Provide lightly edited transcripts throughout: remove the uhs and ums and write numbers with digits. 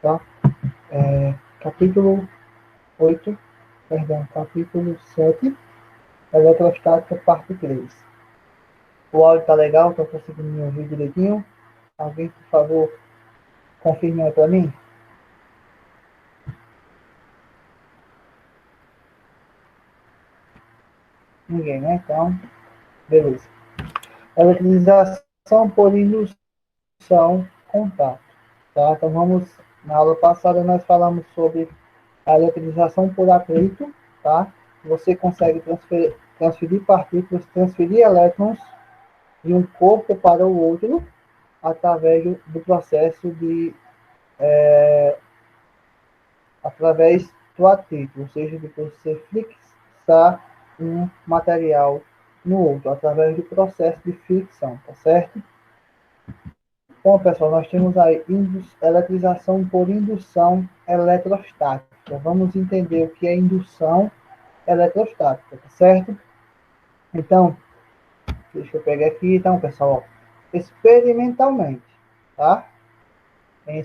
tá? Capítulo 8, perdão, capítulo 7, eletrostática, parte 3. O áudio tá legal? Tô conseguindo me ouvir direitinho? Alguém, por favor, confirme aí para mim? Ninguém, né? Então, beleza. Eletrização por indução, contato. Tá? Então, na aula passada nós falamos sobre a eletrização por atrito, tá? Você consegue transferir partículas, transferir elétrons de um corpo para o outro através do processo através do atrito, ou seja, de você fixar um material no outro, através do processo de fricção, tá certo? Bom, pessoal, nós temos aí eletrização por indução eletrostática. Vamos entender o que é indução eletrostática, tá certo? Então, deixa eu pegar aqui, então, pessoal, ó, experimentalmente, tá? Em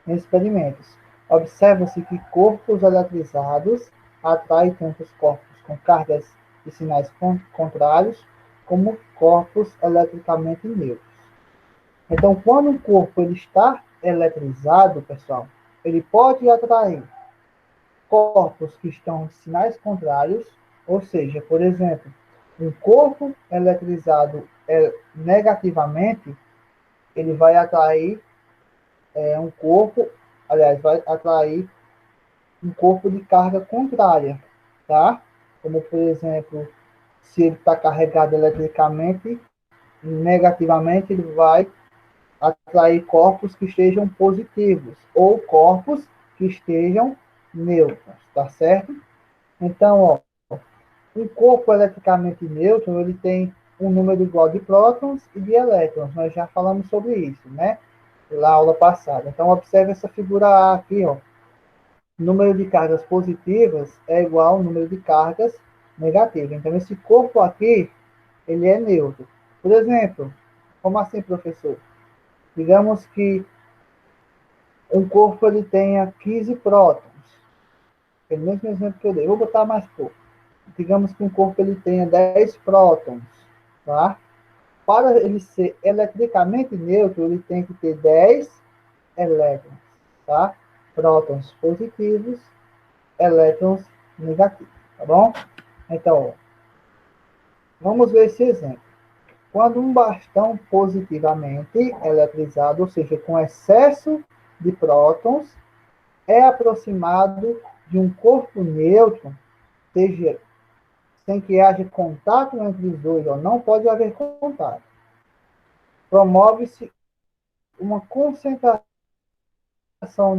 experimentos, observa-se que corpos eletrizados atraem tanto os corpos com cargas e sinais contrários, como corpos eletricamente neutros. Então, quando um corpo ele está eletrizado, pessoal, ele pode atrair corpos que estão em sinais contrários, ou seja, por exemplo, um corpo eletrizado negativamente, ele vai atrair um corpo, aliás, vai atrair um corpo de carga contrária, tá? Como, por exemplo, se ele está carregado eletricamente, negativamente, ele vai atrair corpos que estejam positivos ou corpos que estejam neutros, tá certo? Então, ó, um corpo eletricamente neutro, ele tem um número igual de prótons e de elétrons. Nós já falamos sobre isso, né? Na aula passada. Então, observe essa figura A aqui, ó. O número de cargas positivas é igual ao número de cargas negativas. Então, esse corpo aqui, ele é neutro. Por exemplo, como assim, professor? Digamos que um corpo ele tenha 15 prótons. É o mesmo exemplo que eu dei. Vou botar mais pouco. Digamos que um corpo ele tenha 10 prótons, tá? Para ele ser eletricamente neutro, ele tem que ter 10 elétrons, tá? Prótons positivos, elétrons negativos, tá bom? Então, vamos ver esse exemplo. Quando um bastão positivamente eletrizado, ou seja, com excesso de prótons, é aproximado de um corpo neutro, seja sem que haja contato entre os dois, ou não pode haver contato, promove-se uma concentração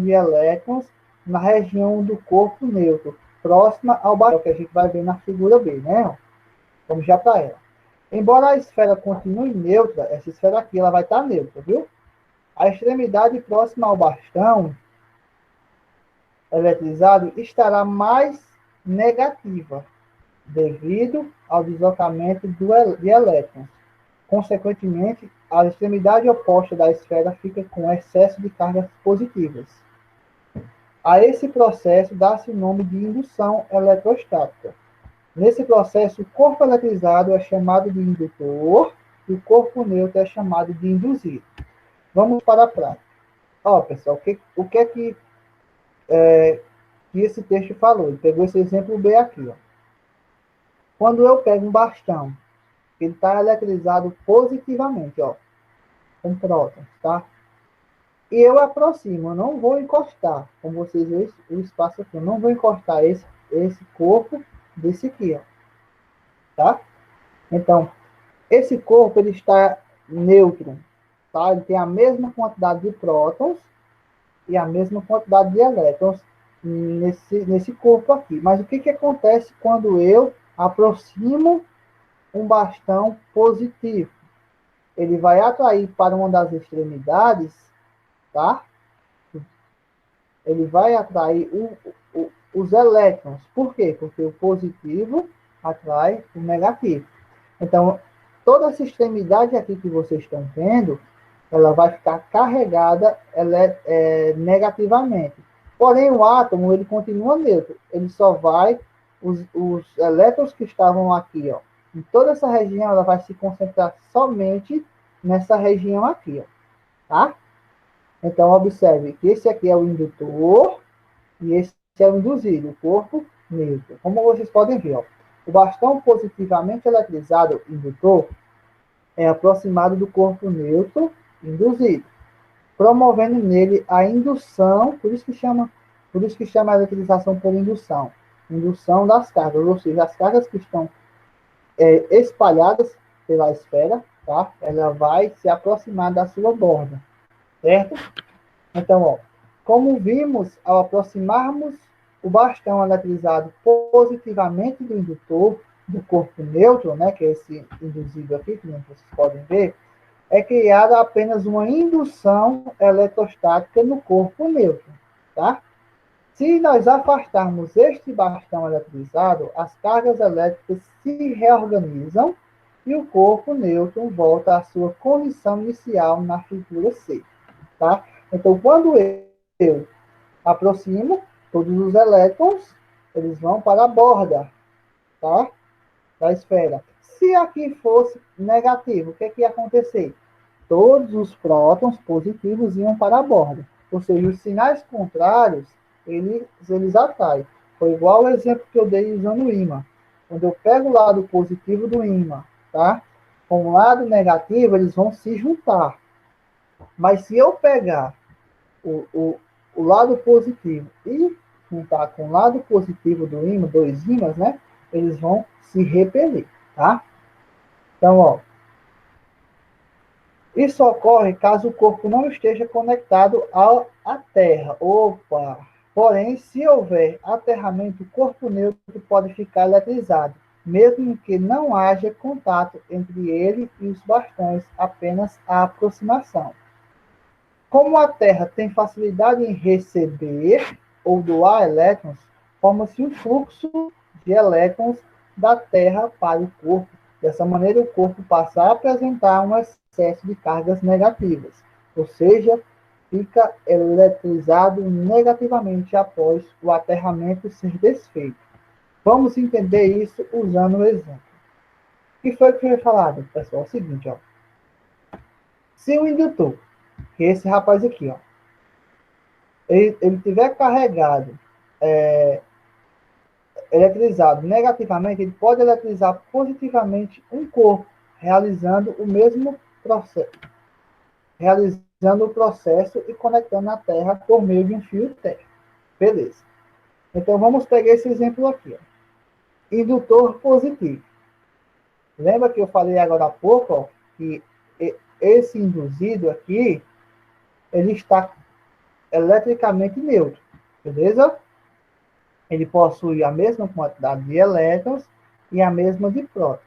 de elétrons na região do corpo neutro, próxima ao bastão, que a gente vai ver na figura B, né? Vamos já para ela. Embora a esfera continue neutra, essa esfera aqui ela vai estar neutra, viu? A extremidade próxima ao bastão eletrizado estará mais negativa, devido ao deslocamento de elétrons. Consequentemente, a extremidade oposta da esfera fica com excesso de cargas positivas. A esse processo dá-se o nome de indução eletrostática. Nesse processo, o corpo eletrizado é chamado de indutor e o corpo neutro é chamado de induzido. Vamos para a prática. Ó, pessoal, o que é que esse texto falou? Ele pegou esse exemplo B aqui. Ó. Quando eu pego um bastão, ele está eletrizado positivamente, ó, com prótons, tá? E eu aproximo, eu não vou encostar, como vocês veem o espaço aqui, eu não vou encostar esse corpo desse aqui, ó, tá? Então, esse corpo, ele está neutro, tá? Ele tem a mesma quantidade de prótons e a mesma quantidade de elétrons nesse corpo aqui. Mas o que acontece quando eu aproximo um bastão positivo? Ele vai atrair para uma das extremidades, tá? Ele vai atrair os elétrons. Por quê? Porque o positivo atrai o negativo. Então, toda essa extremidade aqui que vocês estão vendo ela vai ficar carregada negativamente. Porém, o átomo, ele continua neutro. Ele só vai, os elétrons que estavam aqui, ó, em toda essa região, ela vai se concentrar somente nessa região aqui, ó, tá? Então, observe que esse aqui é o indutor e esse é o induzido, o corpo neutro. Como vocês podem ver, ó, o bastão positivamente eletrizado indutor é aproximado do corpo neutro induzido, promovendo nele a indução, por isso que chama a eletrização por indução, indução das cargas, ou seja, as cargas que estão espalhadas pela esfera, tá? Ela vai se aproximar da sua borda, certo? Então, ó, como vimos, ao aproximarmos o bastão eletrizado positivamente do indutor, do corpo neutro, né, que é esse induzido aqui, que vocês podem ver, é criada apenas uma indução eletrostática no corpo neutro, tá? Se nós afastarmos este bastão eletrizado, as cargas elétricas se reorganizam e o corpo neutro volta à sua condição inicial na figura C, tá? Então, quando eu aproximo, todos os elétrons, eles vão para a borda, tá? Da esfera. Se aqui fosse negativo, o que, que ia acontecer? Todos os prótons positivos iam para a borda. Ou seja, os sinais contrários, eles atraem. Foi igual o exemplo que eu dei usando o ímã. Quando eu pego o lado positivo do ímã, tá? Com o lado negativo, eles vão se juntar. Mas se eu pegar o, o, o lado positivo e juntar com o lado positivo do ímã, dois ímãs, né? Eles vão se repelir, tá? Então, ó, isso ocorre caso o corpo não esteja conectado à Terra. Opa! Porém, se houver aterramento, o corpo neutro pode ficar eletrizado, mesmo que não haja contato entre ele e os bastões, apenas a aproximação. Como a Terra tem facilidade em receber ou doar elétrons, forma-se um fluxo de elétrons da Terra para o corpo. Dessa maneira, o corpo passa a apresentar um excesso de cargas negativas, ou seja, fica eletrizado negativamente após o aterramento ser desfeito. Vamos entender isso usando o exemplo. O que foi que foi falado, pessoal? É o seguinte, ó. Se o indutor, que é esse rapaz aqui, ó, ele tiver carregado, eletrizado negativamente, ele pode eletrizar positivamente um corpo, realizando o mesmo processo, realizando o processo e conectando a Terra por meio de um fio térmico. Beleza. Então vamos pegar esse exemplo aqui, ó. Indutor positivo. Lembra que eu falei agora há pouco, ó, que esse induzido aqui, ele está eletricamente neutro, beleza? Ele possui a mesma quantidade de elétrons e a mesma de prótons.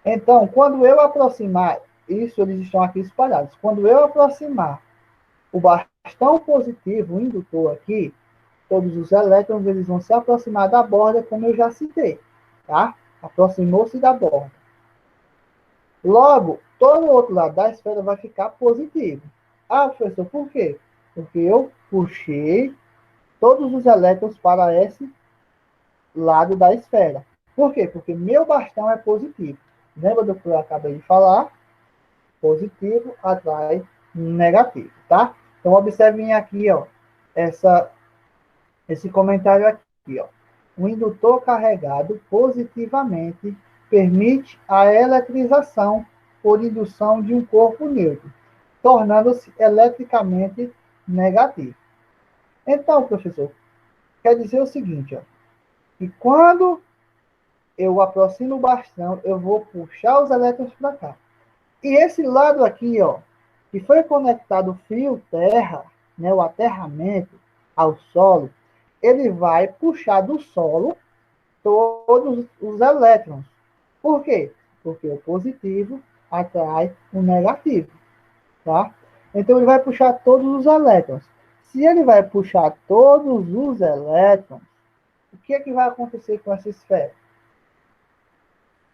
Então, quando eu aproximar, isso eles estão aqui espalhados, quando eu aproximar o bastão positivo, o indutor aqui, todos os elétrons eles vão se aproximar da borda, como eu já citei, tá? Aproximou-se da borda. Logo, todo o outro lado da esfera vai ficar positivo. Ah, professor, por quê? Porque eu puxei todos os elétrons para esse lado da esfera. Por quê? Porque meu bastão é positivo. Lembra do que eu acabei de falar? Positivo atrai negativo, tá? Então, observem aqui, ó, esse comentário aqui, ó. O indutor carregado positivamente permite a eletrização por indução de um corpo neutro, tornando-se eletricamente negativo. Então, professor, quer dizer o seguinte, ó, que quando eu aproximo o bastão, eu vou puxar os elétrons para cá. E esse lado aqui, ó, que foi conectado o fio terra, né, o aterramento ao solo, ele vai puxar do solo todos os elétrons. Por quê? Porque o positivo atrai o negativo, tá? Então ele vai puxar todos os elétrons. Se ele vai puxar todos os elétrons, o que é que vai acontecer com essa esfera?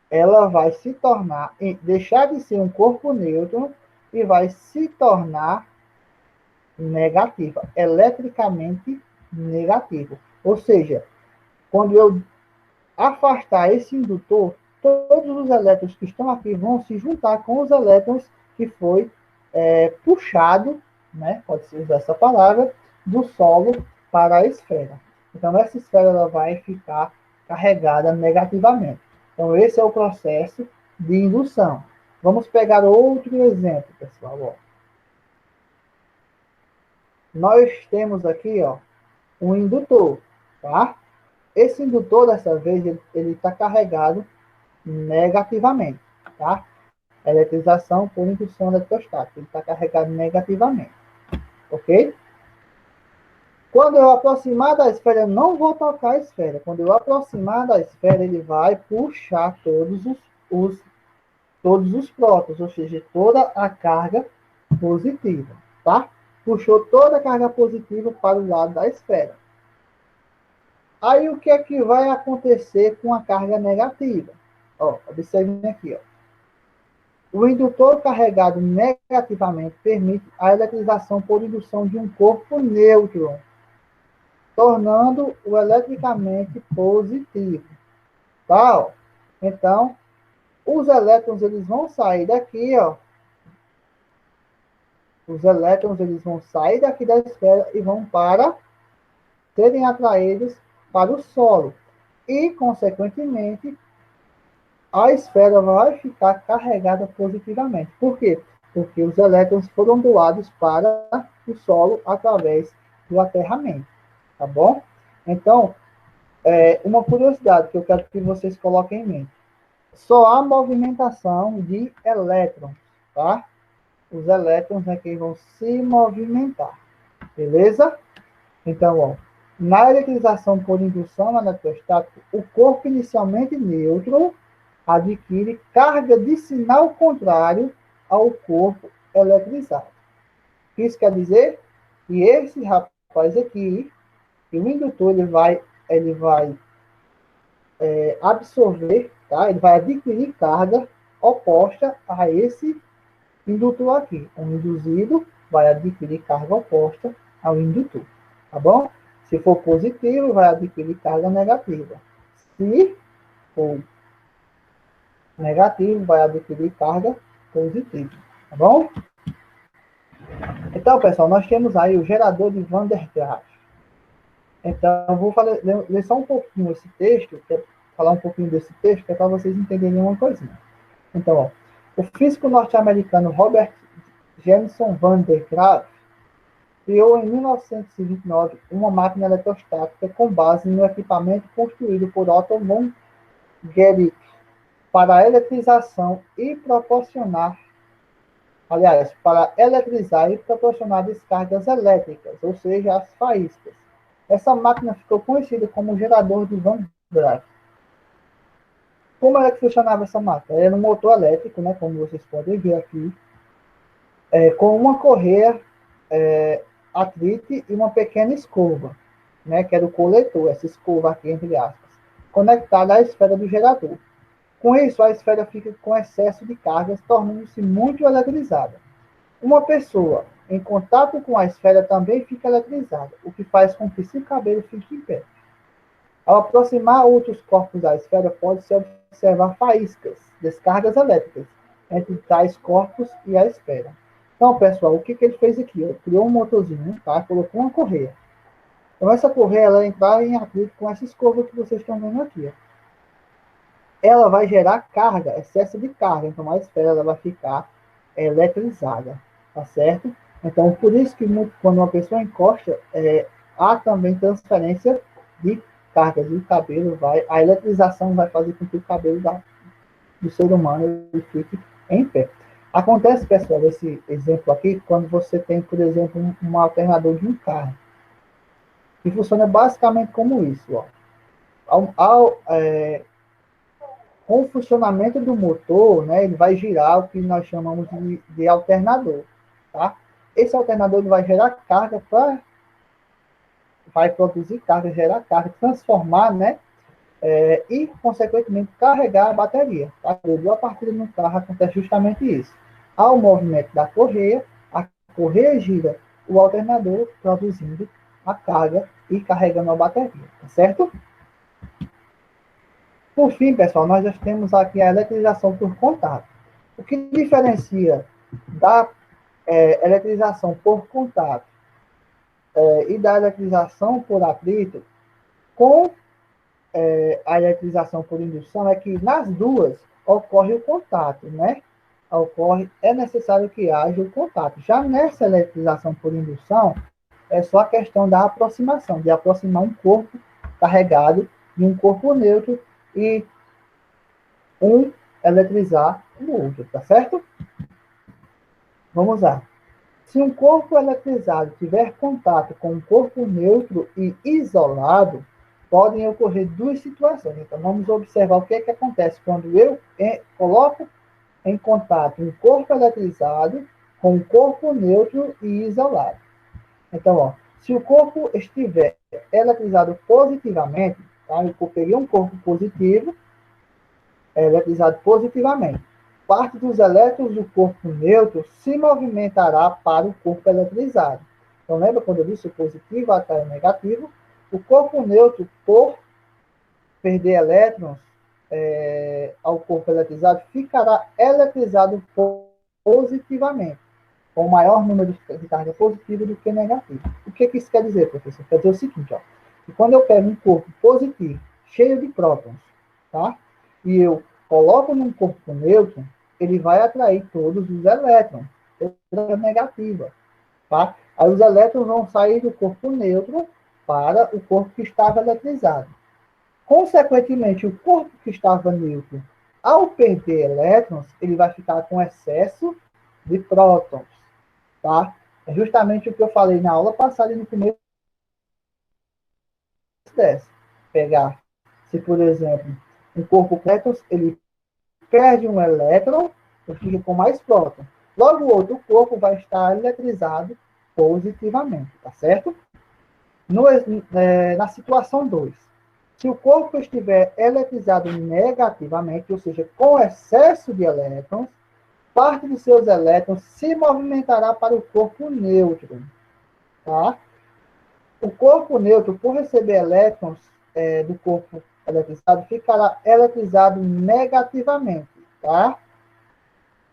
Ela vai se tornar, deixar de ser um corpo neutro e vai se tornar negativa, eletricamente negativo. Ou seja, quando eu afastar esse indutor, todos os elétrons que estão aqui vão se juntar com os elétrons que foi puxado, né, pode-se usar essa palavra, do solo para a esfera. Então, essa esfera ela vai ficar carregada negativamente. Então, esse é o processo de indução. Vamos pegar outro exemplo, pessoal. Ó. Nós temos aqui ó, um indutor, tá? Esse indutor, dessa vez, ele está carregado negativamente, tá? Eletrização por indução eletrostática. Ele está carregado negativamente, ok? Quando eu aproximar da esfera, eu não vou tocar a esfera. Quando eu aproximar da esfera, ele vai puxar todos os prótons, ou seja, toda a carga positiva, tá? Puxou toda a carga positiva para o lado da esfera. Aí o que é que vai acontecer com a carga negativa? Ó, observem aqui, ó. O indutor carregado negativamente permite a eletrização por indução de um corpo neutro, tornando o eletricamente positivo. Tá? Ó. Então, os elétrons eles vão sair daqui, ó. Os elétrons eles vão sair daqui da esfera e vão para serem atraídos para o solo. E, consequentemente, a esfera vai ficar carregada positivamente. Por quê? Porque os elétrons foram doados para o solo através do aterramento. Tá bom? Então, uma curiosidade que eu quero que vocês coloquem em mente. Só há movimentação de elétrons, tá? Os elétrons é que vão se movimentar. Beleza? Então, ó, na eletrização por indução eletrostática, o corpo inicialmente neutro adquire carga de sinal contrário ao corpo eletrizado. Isso quer dizer que esse rapaz aqui, o indutor, ele vai absorver, tá? Ele vai adquirir carga oposta a esse indutor aqui. O induzido vai adquirir carga oposta ao indutor, tá bom? Se for positivo, vai adquirir carga negativa. Se for negativo, vai adquirir carga positiva, tá bom? Então, pessoal, nós temos aí o gerador de Van der Graaf. Então, eu vou ler só um pouquinho esse texto, falar um pouquinho desse texto, que é para vocês entenderem uma coisinha. Então, ó, o físico norte-americano Robert Jameson Van der Graaf criou em 1929 uma máquina eletrostática com base no equipamento construído por Otto von Guericke para a eletrização e proporcionar, para eletrizar e proporcionar descargas elétricas, ou seja, as faíscas. Essa máquina ficou conhecida como gerador de Van Graaf. Como é que funcionava essa máquina? Era um motor elétrico, né, como vocês podem ver aqui, com uma correia atrite e uma pequena escova, né, que era o coletor, essa escova aqui, entre aspas, conectada à esfera do gerador. Com isso, a esfera fica com excesso de cargas, tornando-se muito eletrizada. Uma pessoa em contato com a esfera também fica eletrizada, o que faz com que seu cabelo fique em pé. Ao aproximar outros corpos da esfera, pode-se observar faíscas, descargas elétricas, entre tais corpos e a esfera. Então, pessoal, o que ele fez aqui? Ele criou um motorzinho, tá? Colocou uma correia. Então, essa correia, ela entrar em atrito com essa escova que vocês estão vendo aqui. Ó. Ela vai gerar carga, excesso de carga. Então, a esfera ela vai ficar eletrizada, tá certo? Então, por isso que quando uma pessoa encosta, há também transferência de cargas do cabelo, a eletrização vai fazer com que o cabelo do ser humano ele fique em pé. Acontece, pessoal, esse exemplo aqui, quando você tem, por exemplo, um alternador de um carro, que funciona basicamente como isso, ó. Com o funcionamento do motor, né, ele vai girar o que nós chamamos de alternador, tá? Esse alternador ele vai gerar carga vai produzir carga, gerar carga, transformar, né, e, consequentemente, carregar a bateria. Tá? A partida no carro acontece justamente isso. ao movimento da a correia gira o alternador, produzindo a carga e carregando a bateria, tá certo? Por fim, pessoal, nós já temos aqui a eletrização por contato. O que diferencia da eletrização por contato e da eletrização por atrito com a eletrização por indução é que nas duas ocorre o contato, né? É necessário que haja o contato. Já nessa eletrização por indução, é só a questão da aproximação, de aproximar um corpo carregado de um corpo neutro e um eletrizar o outro, tá certo? Vamos lá. Se um corpo eletrizado tiver contato com um corpo neutro e isolado, podem ocorrer duas situações. Então, vamos observar o que é que acontece quando eu coloco em contato um corpo eletrizado com um corpo neutro e isolado. Então, ó, se o corpo estiver eletrizado positivamente, tá? Eu peguei um corpo positivo, eletrizado positivamente. Parte dos elétrons do corpo neutro se movimentará para o corpo eletrizado. Então, lembra quando eu disse o positivo atrai o negativo? O corpo neutro, por perder elétrons ao corpo eletrizado, ficará eletrizado positivamente, com maior número de carga positiva do que negativa. O que isso quer dizer, professor? Quer dizer o seguinte, ó, que quando eu pego um corpo positivo, cheio de prótons, tá? E eu coloco num corpo neutro, ele vai atrair todos os elétrons, toda negativa, tá? Aí os elétrons vão sair do corpo neutro para o corpo que estava eletrizado. Consequentemente, o corpo que estava neutro, ao perder elétrons, ele vai ficar com excesso de prótons, tá? É justamente o que eu falei na aula passada e no começo dessa. Pegar, se por exemplo, um corpo com elétrons, ele perde um elétron, ele fica com mais prótons. Logo, o outro corpo vai estar eletrizado positivamente, tá certo? Na situação 2, se o corpo estiver eletrizado negativamente, ou seja, com excesso de elétrons, parte de seus elétrons se movimentará para o corpo neutro. Tá? O corpo neutro, por receber elétrons do corpo eletrizado, ficará eletrizado negativamente, tá?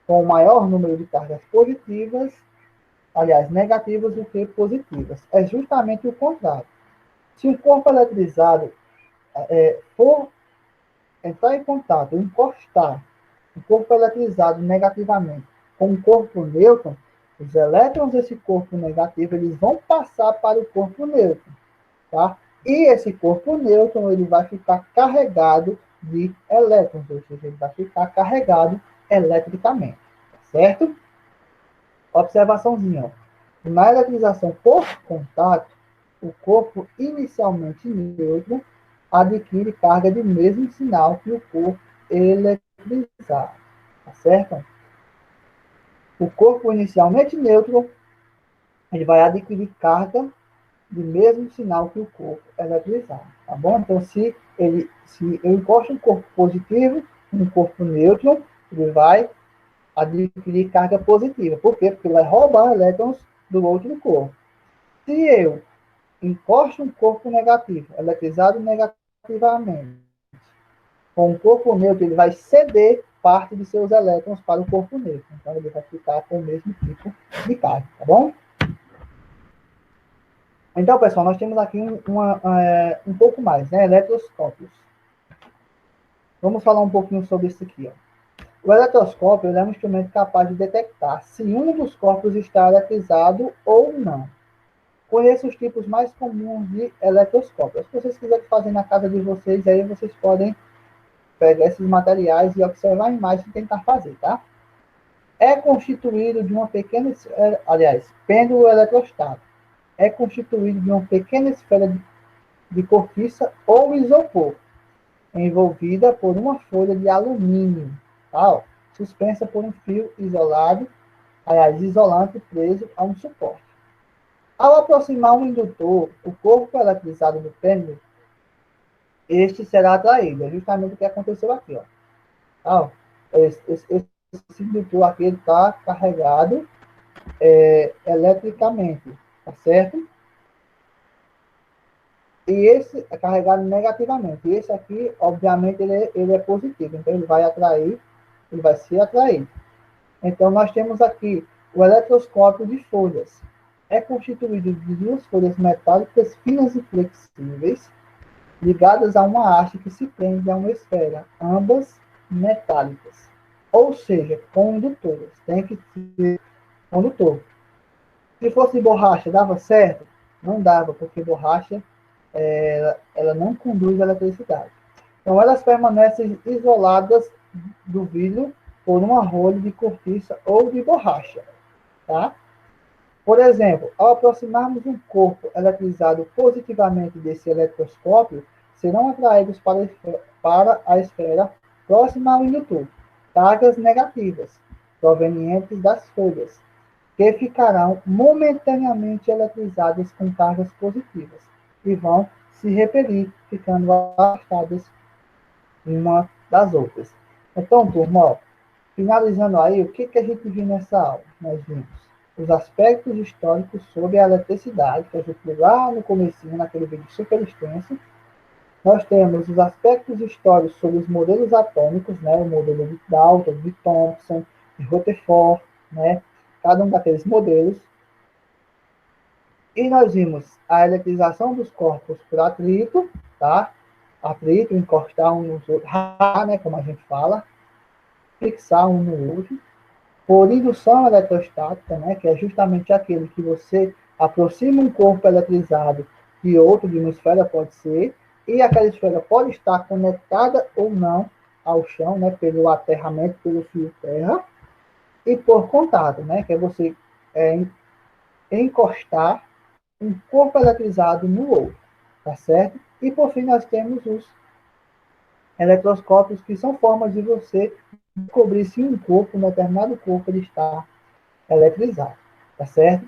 Com o maior número de cargas positivas, aliás, negativas do que positivas. É justamente o contrário. Se um corpo eletrizado for entrar em contato, encostar um corpo eletrizado negativamente com um corpo neutro, os elétrons desse corpo negativo eles vão passar para o corpo neutro, tá? E esse corpo neutro ele vai ficar carregado de elétrons, ou seja, ele vai ficar carregado eletricamente, certo? Observaçãozinha, ó. Na eletrização por contato, o corpo inicialmente neutro adquire carga de mesmo sinal que o corpo eletrizado, tá certo? O corpo inicialmente neutro, ele vai adquirir carga de mesmo sinal que o corpo eletrizado, tá bom? Então, se eu encosto um corpo positivo, um corpo neutro, ele vai adquirir carga positiva. Por quê? Porque ele vai roubar elétrons do outro corpo. Se eu encosto um corpo negativo, eletrizado negativamente, com o corpo neutro, ele vai ceder parte de seus elétrons para o corpo neutro. Então, ele vai ficar com o mesmo tipo de carga, tá bom? Então, pessoal, nós temos aqui um pouco mais, né? Eletroscópios. Vamos falar um pouquinho sobre isso aqui, ó. O eletroscópio é um instrumento capaz de detectar se um dos corpos está eletrizado ou não. Conheça os tipos mais comuns de eletroscópio. Se vocês quiserem fazer na casa de vocês, aí vocês podem pegar esses materiais e observar a imagem e tentar fazer, tá? É constituído de uma pequena, aliás, pêndulo eletrostático. É constituído de uma pequena esfera de cortiça ou isopor, envolvida por uma folha de alumínio, tá? Suspensa por um fio isolado, aliás, isolante preso a um suporte. Ao aproximar um indutor, o corpo eletrizado do pêndulo, este será atraído. É justamente o que aconteceu aqui, ó. Tá? esse indutor aqui está carregado eletricamente, tá certo? E esse é carregado negativamente. E esse aqui, obviamente, ele é positivo. Então, ele vai atrair, ele vai se atrair. Então, nós temos aqui o eletroscópio de folhas. É constituído de duas folhas metálicas finas e flexíveis, ligadas a uma haste que se prende a uma esfera, ambas metálicas. Ou seja, condutoras. Tem que ser condutor. Se fosse borracha, dava certo? Não dava, porque borracha ela não conduz eletricidade. Então, elas permanecem isoladas do vidro por uma rolha de cortiça ou de borracha. Tá? Por exemplo, ao aproximarmos um corpo eletrizado positivamente desse eletroscópio, serão atraídos para a esfera próxima ao indutor cargas negativas, provenientes das folhas, que ficarão momentaneamente eletrizadas com cargas positivas e vão se repelir, ficando afastadas uma das outras. Então, turma, ó, finalizando aí, o que a gente viu nessa aula? Nós vimos os aspectos históricos sobre a eletricidade, que a gente viu lá no comecinho, naquele vídeo super extenso. Nós temos os aspectos históricos sobre os modelos atômicos, né, o modelo de Dalton, de Thomson, de Rutherford, né, cada um daqueles modelos. E nós vimos a eletrização dos corpos por atrito, tá? Atrito, encostar um nos outros, né, como a gente fala, fixar um no outro. Por indução eletrostática, né, que é justamente aquele que você aproxima um corpo eletrizado de outro, de uma esfera pode ser, e aquela esfera pode estar conectada ou não ao chão, né, pelo aterramento, pelo fio terra, e por contato, né, que é você encostar um corpo eletrizado no outro, tá certo? E por fim nós temos os eletroscópios, que são formas de você descobrir se um corpo, um determinado corpo, ele está eletrizado, tá certo?